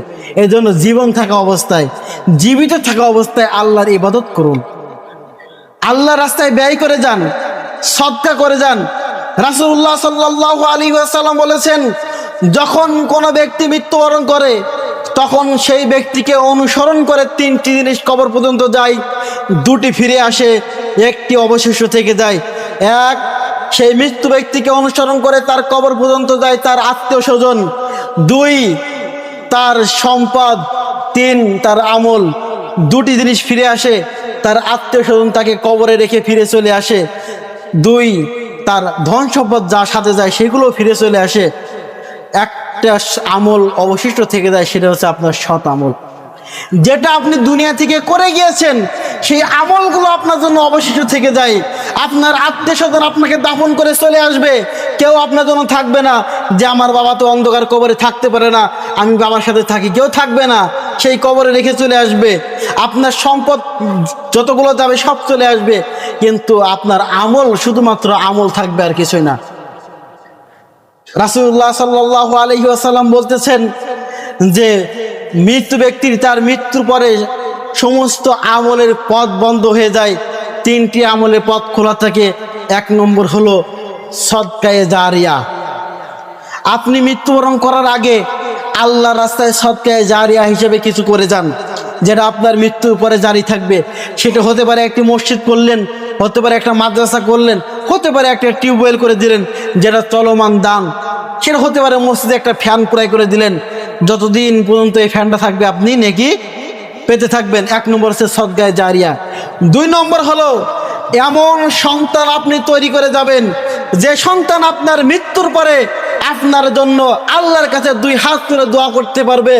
এই জন্য জীবন থাকা অবস্থায়, জীবিত থাকা অবস্থায় আল্লাহর ইবাদত করুন, আল্লাহ রাস্তায় ব্যয় করে যান, সদকা করে যান। রাসূলুল্লাহ সাল্লাল্লাহু আলাইহি ওয়াসাল্লাম বলেছেন, যখন কোনো ব্যক্তি মৃত্যুবরণ করে তখন সেই ব্যক্তিকে অনুসরণ করে 3টি জিনিস কবর পর্যন্ত যায়, 2টি ফিরে আসে, 1টি অবশিষ্ট থেকে যায়। 1, সেই মৃত্যু ব্যক্তিকে অনুসরণ করে তার কবর পর্যন্ত যায় তার আত্মীয় স্বজন। 2, তার সম্পদ। 3, তার আমল। 2টি জিনিস ফিরে আসে, তার আত্মীয় স্বজন তাকে কবরে রেখে ফিরে চলে আসে। 2, তার ধন সম্পদ যা সাথে যায় সেগুলো ফিরে চলে আসে। একটা আমল অবশিষ্ট থেকে যায়, সেটা হচ্ছে আপনার সৎ আমল। যেটা আপনি দুনিয়া থেকে করে গিয়েছেন সেই আমলগুলো আপনার জন্য অবশিষ্ট থেকে যায়। আপনার আত্মীয় স্বজন আপনাকে দাফন করে চলে আসবে, কেউ আপনার জন্য থাকবে না যে আমার বাবা তো অন্ধকার কবরে থাকতে পারে না, আমি বাবার সাথে থাকি, কেউ থাকবে না, সেই কবরে রেখে চলে আসবে। আপনার সম্পদ যতগুলো যাবে সব চলে আসবে, কিন্তু আপনার আমল, শুধুমাত্র আমল থাকবে, আর কিছুই না। রাসূলুল্লাহ সাল্লাল্লাহু আলাইহি ওয়াসাল্লাম বলতেছেন যে মৃত্যু ব্যক্তির তার মৃত্যুর পরে সমস্ত আমলের পথ বন্ধ হয়ে যায়, 3টি আমলের পথ খোলা থাকে। 1 নম্বর হলো সদকায়ে জারিয়া। আপনি মৃত্যুবরণ করার আগে আল্লাহর রাস্তায় সদকায়ে জারিয়া হিসেবে কিছু করে যান, যেটা আপনার মৃত্যুর পরে জারি থাকবে। সেটা হতে পারে একটি মসজিদ করলেন, হতে পারে একটা মাদ্রাসা করলেন, হতে পারে একটা টিউবওয়েল করে দিলেন যেটা চলমান দান, সেটা হতে পারে মসজিদে একটা ফ্যান ক্রয় করে দিলেন, যতদিন পর্যন্ত এই ফ্যানটা থাকবে আপনি নেকি পেতে থাকবেন। 1 নম্বর হচ্ছে সদকায়ে জারিয়া। 2 নম্বর হলো এমন সন্তান আপনি তৈরি করে যাবেন যে সন্তান আপনার মৃত্যুর পরে আপনার জন্য আল্লাহর কাছে 2 হাত তুলে দোয়া করতে পারবে,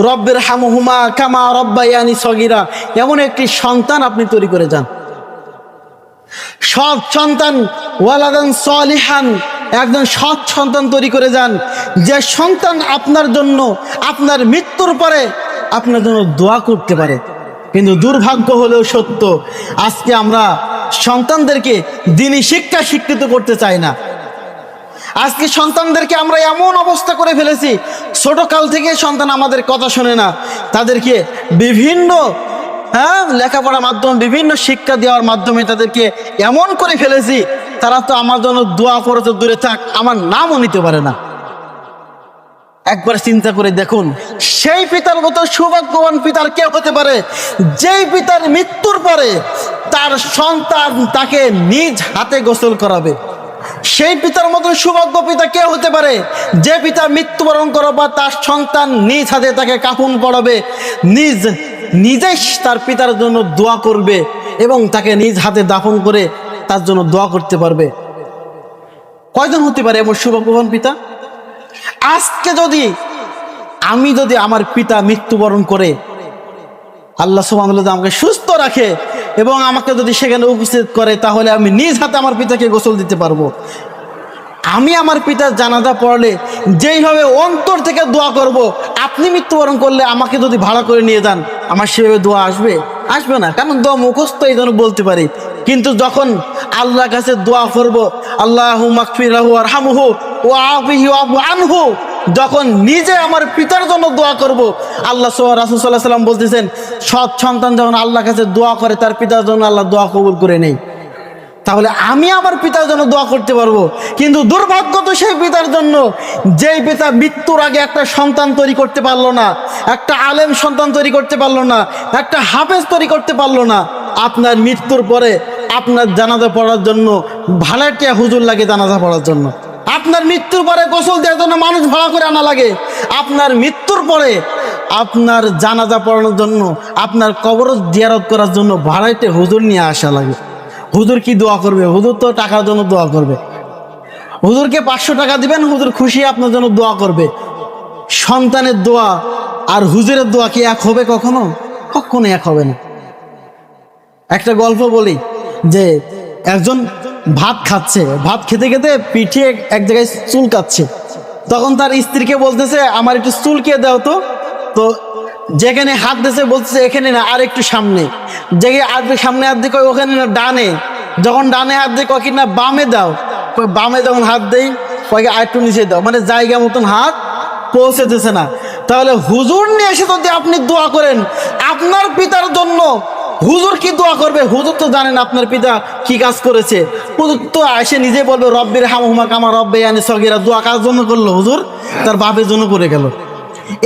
রব্বির হামহুমা কামা রব্বায়ানি সগীরা। এমন একটি সন্তান আপনি তৈরি করে যান। সৎ সন্তান, ওয়ালাদান সলিহান, একজন সৎ সন্তান তৈরি করে যান, যে সন্তান আপনার জন্য আপনার মৃত্যুর পরে আপনার জন্য দোয়া করতে পারে। কিন্তু দুর্ভাগ্য হলেও সত্য, আজকে আমরা সন্তানদেরকে দ্বীনি শিক্ষা শিক্ষিত করতে চাই না। আজকে সন্তানদেরকে আমরা এমন অবস্থা করে ফেলেছি, ছোটকাল থেকে সন্তান আমাদের কথা শোনে না, তাদেরকে বিভিন্ন লেখাপড়ার মাধ্যমে, বিভিন্ন শিক্ষা দেওয়ার মাধ্যমে তাদেরকে এমন করে ফেলেছি, তারা তো আমার জন্য দোয়া করে তো দূরে থাক, আমার নামও নিতে পারে না। একবার চিন্তা করে দেখুন, সেই পিতার মতো সৌভাগ্যবান পিতার কে হতে পারে যেই পিতার মৃত্যুর পরে তার সন্তান তাকে নিজ হাতে গোসল করাবে, সেই পিতার মতো সৌভাগ্য পিতা কে হতে পারে যে পিতা মৃত্যুবরণ করার পর তার সন্তান নিজ হাতে তাকে কাফন পরাবে, নিজেই তার পিতার জন্য দোয়া করবে এবং তাকে নিজ হাতে দাফন করে তার জন্য দোয়া করতে পারবে? কয়জন হতে পারে এমন সৌভাগ্যবান পিতা? আজকে আমি যদি আমার পিতা মৃত্যুবরণ করে আল্লাহ সুবহানাহু ওয়া তাআলা আমাকে সুস্থ রাখে এবং আমাকে যদি সেখানে উপস্থিত করে, তাহলে আমি নিজ হাতে আমার পিতাকে গোসল দিতে পারবো। আমি আমার পিতার জানাজা পড়লে যেইভাবে অন্তর থেকে দোয়া করব, আপনি মৃত্যুবরণ করলে আমাকে যদি ভাড়া করে নিয়ে যান, আমার সেভাবে দোয়া আসবে না, কারণ দোয়া মুখস্থ এই জন্য বলতে পারি। কিন্তু যখন আল্লাহর কাছে দোয়া করব, আল্লাহুম্মা গফির লাহু ওয়ারহামহু ওয়া আফিহি ওয়াফু আনহু, যখন নিজে আমার পিতার জন্য দোয়া করব, আল্লাহ রাসূল সাল্লাল্লাহু আলাইহি ওয়াসাল্লাম বলতেছেন, সৎ সন্তান যখন আল্লাহর কাছে দোয়া করে তার পিতার জন্য আল্লাহ দোয়া কবুল করে নেয়। তাহলে আমি আমার পিতার জন্য দোয়া করতে পারবো। কিন্তু দুর্ভাগ্য তো সেই পিতার জন্য যেই পিতা মৃত্যুর আগে একটা সন্তান তৈরি করতে পারলো না, একটা আলেম সন্তান তৈরি করতে পারলো না, একটা হাফেজ তৈরি করতে পারলো না। আপনার মৃত্যুর পরে আপনার জানাজা পড়ার জন্য ভাড়াটিয়া হুজুর লাগে, জানাজা পড়ার জন্য আপনার মৃত্যুর পরে গোসল দেওয়ার জন্য মানুষ ভাড়া করে আনা লাগে, আপনার মৃত্যুর পরে আপনার জানাজা পড়ানোর জন্য, আপনার কবর জিয়ারত করার জন্য ভাড়াইতে হুজুর নিয়ে আসা লাগে। হুজুর কি দোয়া করবে? হুজুর তো টাকার জন্য দোয়া করবে। হুজুরকে 500 টাকা দিবেন, হুজুর খুশি আপনার জন্য দোয়া করবে। সন্তানের দোয়া আর হুজুরের দোয়া কি এক হবে? কখনো এক হবে না। একটা গল্প বলি যে একজন ভাত খাচ্ছে, ভাত খেতে খেতে পিঠে এক জায়গায় চুলকাচ্ছে। তখন তার স্ত্রীকে বলতেছে, আমার একটু চুলকিয়ে দাও তো যেখানে হাত দিয়েছে বলতেছে এখানে না, আর একটু সামনে। যেখানে আর সামনে হাত দিয়ে ওখানে না, ডানে। যখন ডানে হাত দিয়ে কি না বামে দাও, বামে যখন হাত দেই কয়েক আর একটু নিচে দাও, মানে জায়গা মতন হাত পৌঁছেতেছে না। তাহলে হুজুর নিয়ে এসে যদি আপনি দোয়া করেন আপনার পিতার জন্য, হুজুর কি দোয়া করবে? হুজুর তো জানেন আপনার পিতা কি কাজ করেছে। হুজুর তো এসে নিজে বলবে রব্বির হামহুমা কামা রাব্বায়ানি সগীরা। দোয়া কার জন্য করলো? হুজুর তার বাপের জন্য করে গেল।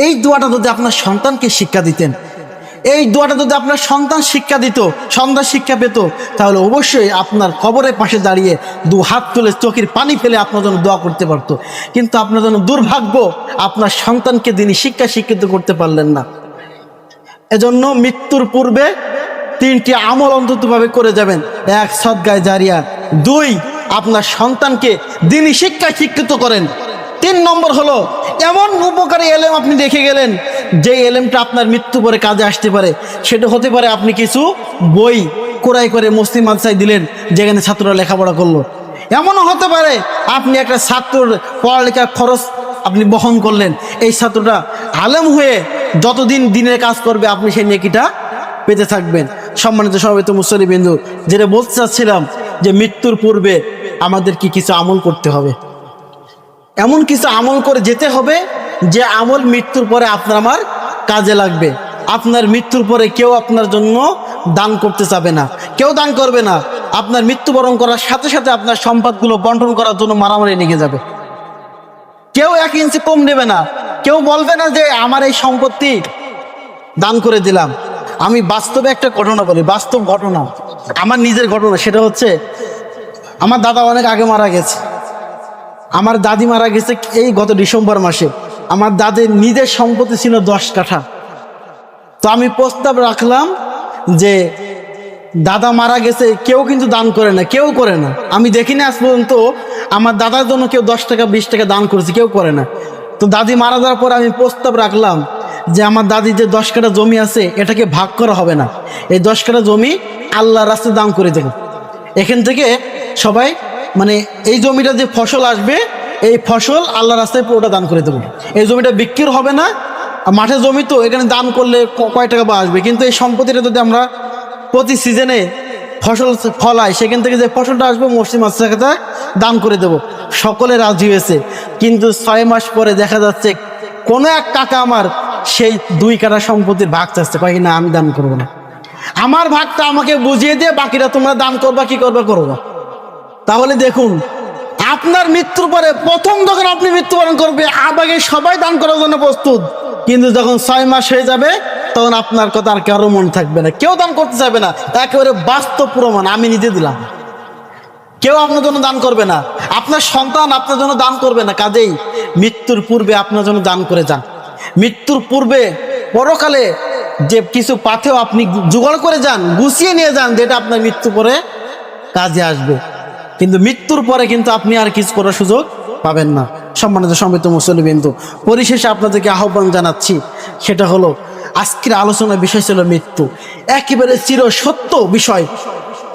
এই দোয়াটা যদি আপনার সন্তানকে শিক্ষা দিতেন, এই দোয়াটা যদি আপনার সন্তান শিক্ষা দিত, সন্তান শিক্ষা পেত, তাহলে অবশ্যই আপনার কবরের পাশে দাঁড়িয়ে দু হাত তুলে চোখের পানি ফেলে আপনার জন্য দোয়া করতে পারতো। কিন্তু আপনার জন্য দুর্ভাগ্য, আপনার সন্তানকে তিনি শিক্ষিত করতে পারলেন না। এজন্য মৃত্যুর পূর্বে 3টি আমল অন্ততভাবে করে যাবেন। 1, সদকায়ে জারিয়া। 2, আপনার সন্তানকে দ্বীনি শিক্ষিত করেন। 3 নম্বর হলো এমন উপকারী এলেম আপনি দেখে গেলেন যে এলেমটা আপনার মৃত্যু পরে কাজে আসতে পারে। সেটা হতে পারে আপনি কিছু বই ক্রয় করে মুসলিম মাদ্রাসায় দিলেন, যেখানে ছাত্ররা লেখাপড়া করলো। এমনও হতে পারে আপনি একটা ছাত্রর পড়ালেখার খরচ আপনি বহন করলেন। এই ছাত্রটা আলেম হয়ে যতদিন দিনের কাজ করবে আপনি সেই নেকিটা পেতে থাকবেন। সম্মানিত সভাপতি মুসল্লিবৃন্দ, যেটা বলতে চাচ্ছিলাম যে মৃত্যুর পূর্বে আমাদের কিছু আমল করতে হবে। এমন কিছু আমল করে যেতে হবে যে আমল মৃত্যুর পরে আপনার আমার কাজে লাগবে। আপনার মৃত্যুর পরে কেউ আপনার জন্য দান করতে চাবে না, কেউ দান করবে না। আপনার মৃত্যুবরণ করার সাথে সাথে আপনার সম্পদগুলো বন্টন করার জন্য মারামারি লেগে যাবে। কেউ 1 ইঞ্চি কম নেবে না। কেউ বলবে না যে আমার এই সম্পত্তি দান করে দিলাম। আমি বাস্তবে একটা ঘটনা বলি, বাস্তব ঘটনা, আমার নিজের ঘটনা। সেটা হচ্ছে আমার দাদা অনেক আগে মারা গেছে। আমার দাদি মারা গেছে এই গত ডিসেম্বর মাসে। আমার দাদির নিজের সম্পত্তি ছিল 10 কাঠা। তো আমি প্রস্তাব রাখলাম যে দাদা মারা গেছে, কেউ কিন্তু দান করে না, কেউ করে না। আমি দেখিনি আজ পর্যন্ত আমার দাদার জন্য কেউ 10 টাকা 20 টাকা দান করেছে, কেউ করে না। তো দাদি মারা যাওয়ার পর আমি প্রস্তাব রাখলাম যে আমার দাদির যে 10 কাঠা জমি আছে এটাকে ভাগ করা হবে না, এই 10 কাঠা জমি আল্লাহর রাস্তায় দান করে দেব। এখান থেকে সবাই মানে এই জমিটা যে ফসল আসবে এই ফসল আল্লাহর রাস্তায় পুরোটা দান করে দেবো। এই জমিটা বিক্রি হবে না, মাঠের জমি তো, এখানে দান করলে কয় টাকা বা আসবে। কিন্তু এই সম্পত্তিটা যদি আমরা প্রতি সিজনে ফসল ফলাই, সেখান থেকে যে ফসলটা আসবে মসজিদ মাদ্রাসাতে দান করে দেব। সকলে রাজি হয়েছে। কিন্তু 6 মাস পরে দেখা যাচ্ছে কোনো এক কাকা আমার সেই 2 কাঠা সম্পত্তির ভাগ চাচ্ছে, কয় না আমি দান করবো না, আমার ভাগটা আমাকে বুঝিয়ে দিয়ে বাকিটা তোমরা দান করবা, কি করবা করবা। তাহলে দেখুন, আপনার মৃত্যুর পরে প্রথম যখন আপনি মৃত্যুবরণ করবে আগে সবাই দান করার জন্য প্রস্তুত, কিন্তু যখন 6 মাস হয়ে যাবে তখন আপনার কথা আর কারো মনে থাকবে না, কেউ দান করতে চাইবে না। একেবারে বাস্তব প্রমাণ আমি নিজে দিলাম। কেউ আপনার জন্য দান করবে না, আপনার সন্তান আপনার জন্য দান করবে না। কাজেই মৃত্যুর পূর্বে আপনার জন্য দান করে যান। মৃত্যুর পূর্বে পরকালে যে কিছু পাথেও আপনি জোগাড় করে যান, গুছিয়ে নিয়ে যান, যেটা আপনার মৃত্যু পরে কাজে আসবে। কিন্তু মৃত্যুর পরে কিন্তু আপনি আর কিছু করার সুযোগ পাবেন না। সম্মানিত সম্মিলিত মুসল্লিবৃন্দ, পরিশেষে আপনাদেরকে আহ্বান জানাচ্ছি, সেটা হলো আজকের আলোচনার বিষয় ছিল মৃত্যু। একেবারে চির সত্য বিষয়।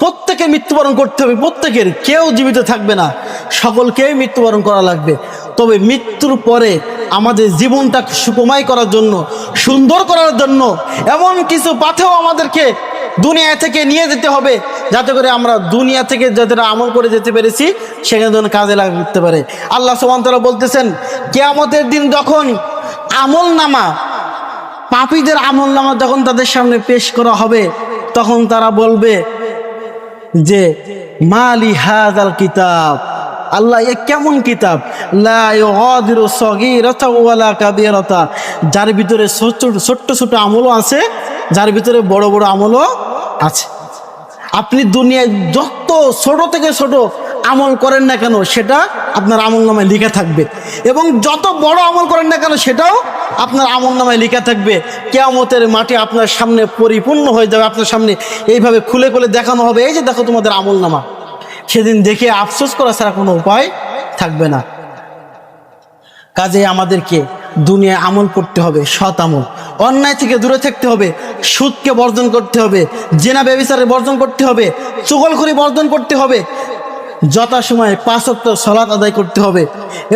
প্রত্যেকে মৃত্যুবরণ করতে হবে, প্রত্যেকের, কেউ জীবিত থাকবে না, সকলকেই মৃত্যুবরণ করা লাগবে। তবে মৃত্যুর পরে আমাদের জীবনটা সুখময় করার জন্য, সুন্দর করার জন্য এমন কিছু পাথেও আমাদেরকে দুনিয়া থেকে নিয়ে যেতে হবে, যাতে করে আমরা দুনিয়া থেকে যতটা আমল করে যেতে পেরেছি সেখানে যেন কাজে লাগতে পারে। আল্লাহ সুবহানাহু ওয়া তাআলা বলতেছেন, কিয়ামতের দিন যখন আমল নামা, পাপীদের আমল নামা যখন তাদের সামনে পেশ করা হবে, তখন তারা বলবে যে মালি হাযাল কিতাব, আল্লাহ এ কেমন কিতাব, লা ইউগাদিরু সগীরাতা ওয়ালা কাবীরাতা, যার ভিতরে ছোট ছোট আমলও আছে, যার ভিতরে বড় বড় আমলও আছে। আপনি দুনিয়ায় যত ছোট থেকে ছোট আমল করেন না কেন সেটা আপনার আমল নামায় লেখা থাকবে, এবং যত বড় আমল করেন না কেন সেটাও আপনার আমল নামায় লেখা থাকবে। কিয়ামতের মাঠে আপনার সামনে পরিপূর্ণ হয়ে যাবে, আপনার সামনে এইভাবে খুলে খুলে দেখানো হবে, এই যে দেখো তোমাদের আমল নামা। সেদিন দেখে আফসোস করা ছাড়া কোনো উপায় থাকবে না। কাজে আমাদেরকে দুনিয়ায় আমল করতে হবে, সৎ আমল, অন্যায় থেকে দূরে থাকতে হবে, সুদকে বর্জন করতে হবে, জেনা ব্যভিচারে বর্জন করতে হবে, চুগলখড়ি বর্জন করতে হবে, যথাসময়ে 5 ওয়াক্ত সালাত আদায় করতে হবে,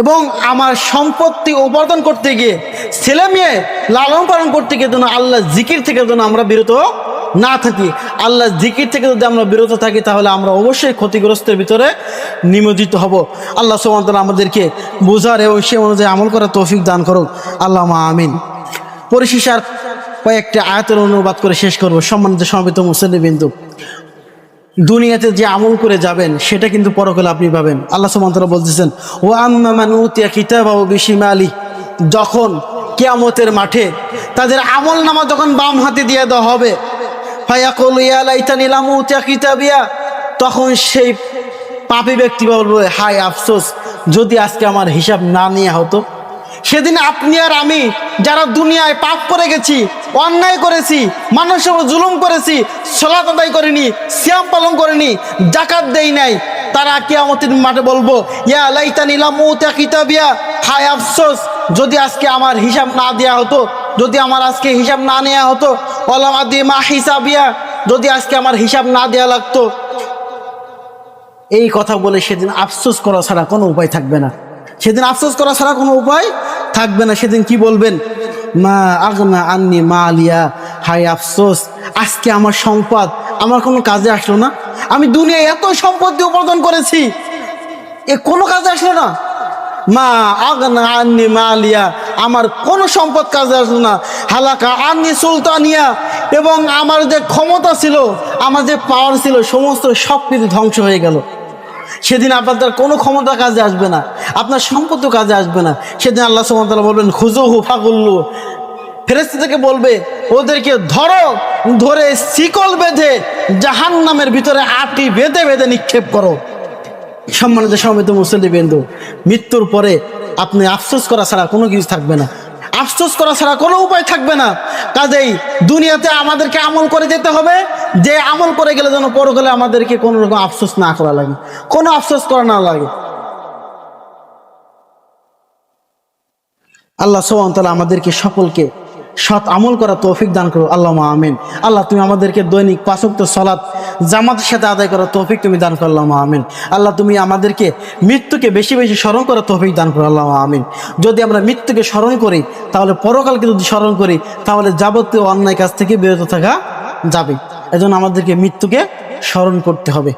এবং আমার সম্পত্তি উপার্জন করতে গিয়ে, ছেলে মেয়ে লালন পালন করতে গিয়ে যেন আল্লাহ জিকির থেকে যেন আমরা বিরত না থাকি। আল্লাহ জিকির থেকে যদি আমরা বিরত থাকি তাহলে আমরা অবশ্যই ক্ষতিগ্রস্তের ভিতরে নিমজ্জিত হব। আল্লাহ সুবহানাহু ওয়া তাআলা আমাদেরকে বুঝার এবং সে অনুযায়ী আমল করার তৌফিক দান করুক, আল্লাহুম্মা আমিন। পরিশেষে আর কয়েকটি আয়াতের অনুবাদ করে শেষ করব। সম্মানিত সমবেত মুসল্লিবৃন্দ, দুনিয়াতে যে আমল করে যাবেন সেটা কিন্তু পরকালে আপনি পাবেন। আল্লাহ সুবহানাহু ওয়া তাআলা বলতেছেন, ওয়া আম্মা মান উতিয়া কিতাবাহু বিশিমালি, যখন কিয়ামতের মাঠে তাদের আমল নামা যখন বাম হাতে দিয়ে দেওয়া হবে, ফায়াকুলু ইয়া লাইতানি লাম উতিয়া কিতাবিয়া, তখন সেই পাপী ব্যক্তি বলবে, হায় আফসোস, যদি আজকে আমার হিসাব না নেওয়া হতো। সেদিন আপনি আর আমি যারা দুনিয়ায় পাপ করে গেছি, অন্যায় করেছি, মানুষের উপর জুলুম করেছি, সালাত আদায় করিনি, সিয়াম পালন করিনি, যাকাত দেই নাই, তারা কিয়ামতের মাঠে বলবো, ইয়া লাইতানি লাম উতিয়া কিতাবিয়া, হায় আফসোস, যদি আজকে আমার হিসাব না দেওয়া হতো, যদি আমার আজকে হিসাব না নেওয়া হতো, ওয়ালাম আদি মা হিসাবিয়া, যদি আজকে আমার হিসাব না দেওয়া লাগতো। এই কথা বলে সেদিন আফসোস করা ছাড়া কোনো উপায় থাকবে না। সেদিন আফসোস করা ছাড়া কোনো উপায় থাকবে না। সেদিন কি বলবেন, মা আগনা আন্নি মালিয়া, হায় আফসোস, আজকে আমার সম্পদ আমার কোনো কাজে আসলো না। আমি দুনিয়ায় এত সম্পত্তি উপার্জন করেছি, এ কোনো কাজে আসলো না। মা আগনা আন্নি মালিয়া, আমার কোনো সম্পদ কাজে আসলো না। হালাকা আন্নি সুলতানিয়া, এবং আমার যে ক্ষমতা ছিল, আমার যে পাওয়ার ছিল, সমস্ত সব কিছু ধ্বংস হয়ে গেল। সেদিন আপনাদের কোনো ক্ষমতা কাজে আসবে না, আপনার সম্পত্তি কাজে আসবে না। সেদিন আল্লাহ সুবহানাহু ওয়া তাআলা বলবেন, খুযুহু ফাগুল্লু, ফেরেশতা থেকে বলবে, ওদেরকে ধরো, ধরে শিকল বেঁধে জাহান্নামের ভিতরে আটি বেঁধে বেঁধে নিক্ষেপ করো। সম্মানিত সমবেত মুসল্লিবৃন্দ, মৃত্যুর পরে আপনি আফসোস করা ছাড়া কোনো কিছু থাকবে না, আফসোস করা ছাড়া কোনো উপায় থাকবে না। কাজেই দুনিয়াতে আমাদেরকে আমল করে যেতে হবে, যে আমল করে গেলে যেন পরকালে আমাদেরকে কোনো রকম আফসোস না করা লাগে, কোনো আফসোস করা না লাগে। আল্লাহ সুবহানাহু ওয়া তাআলা আমাদেরকে সকলকে সৎ আমল করা তৌফিক দান করো, আল্লাহুম্মা আমিন। আল্লাহ তুমি আমাদেরকে দৈনিক 5 ওয়াক্ত সালাত জামাতের সাথে আদায় করার তৌফিক তুমি দান করো, আল্লাহুম্মা আমিন। আল্লাহ তুমি আমাদেরকে মৃত্যুকে বেশি বেশি স্মরণ করার তৌফিক দান করো, আল্লাহুম্মা আমিন। যদি আমরা মৃত্যুকে স্মরণ করি, তাহলে পরকালকে যদি স্মরণ করি, তাহলে যাবতীয় অন্যায় কাজ থেকে বিরত থাকা যাবে। এজন্য আমাদেরকে মৃত্যুকে স্মরণ করতে হবে।